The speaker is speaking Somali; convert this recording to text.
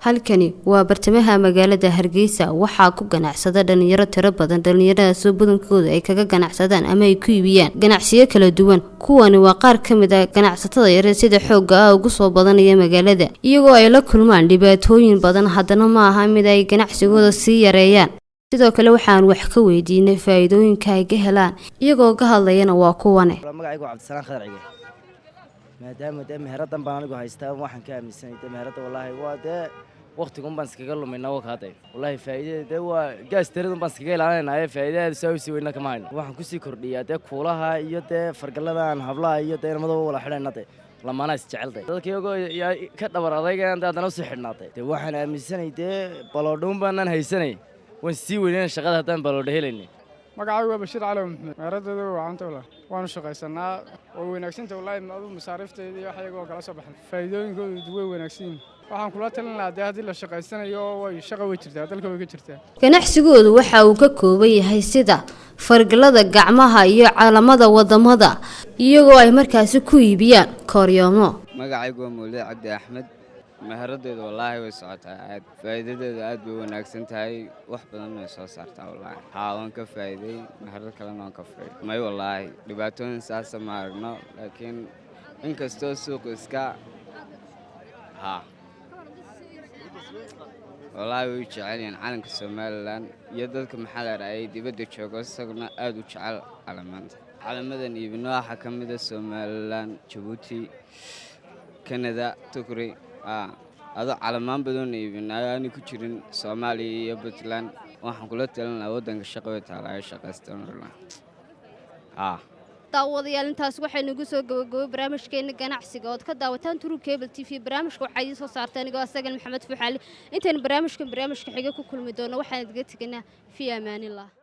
halkani waa bartamaha magaalada Hargeysa waxaa ku ganacsada dhalinyaro tiro badan dhalinyaradaas oo badankooda ay kaga ganacsadaan ama ay ku iibiyaan ganacsiyo kala duwan kuwani waa qaar kamid ah ganacsatada yar sida xoogga ugu soo badanaya magaalada iyagoo ay la kulmaan dhibaatooyin badan haddana ma aha mid ay ganacsigooda sii yareeyaan sidoo kale waxaan wax ka weydiinay faa'iidooyinka ay ka helaan iyagoo ka hadlayana waa kuwan magacaygu Cabdisalaan Khadar maadaama meherada baan anigu haystaa waxaan ka aaminsanay meherada wallahi waa waqtigan baan iskaga luminaa waqaday wallahi faa'iidada waa gaas tirada baan iskaga ilaalinaa faa'iidada soo sii weyna kama hayno waxaan ku sii kordhiyaa kuulaha iyo fargaladan hablaha iyo madaba wala xidhnaatay lamaana is jecelday dadkaygu ka dhabar adaygaan dadana soo xidhnaatay waxaan aaminsanay baloodhoon baan haysanay waan sii weynaa shaqada hadaan baloodho helayna magacaygu waa Bashiir Cali Maxamed meeradada waanta wala waan shaqaysanaa oo wanaagsanta wallahi ma mas'aariifteeda iyo waxayagoo kala soo baxay faa'iidooyinkoodu way wanaagsan waxaan kula talin lahaa hadii la shaqaysanayo way shaqo way jirtaa dalka way ka jirtaa ganacsigoodu waxa uu ka kooban yahay sida fargalada gacmaha iyo calaamada wadamada iyagoo ay markaas ku iibiyaan kooryomo magacaygu waa Mawlid Cabdi Axmed meheradooda wallahi way socotaa aad faa'iidadeeda aad bay wanaagsan tahay wax badan oo soo saartaa wallahi waan ka faa'iiday meherad kale aan ka faa'iiday may wallahi dhibaatooyin saas ma aragno laakiin inkastoo suuq iska wallahi way jecelyaan calanka Soomaaliland iyo dadka maxallar ay dibadda joogo isaguna aad u jecel calamadan iibino waxa kamid ah Soomaaliland Djibouti Canada Turkey ado calamaan badan iibinaayaan ku jirin Soomaaliya iyo Puntland waxaan kula talinayaa wadanka shaqada taalaay shaqaystaan daawadayaal intaas waxaynu ugu soo gabagabay barnaamijkeena ganacsiga oo ka daawataan True Cable TV barnaamijka waxa ay soo saartaan aniga asagan Maxamed Fuxaali intaan barnaamijka xiga ku kulmi doono waxaan idin tagaynaa fi amaanillah.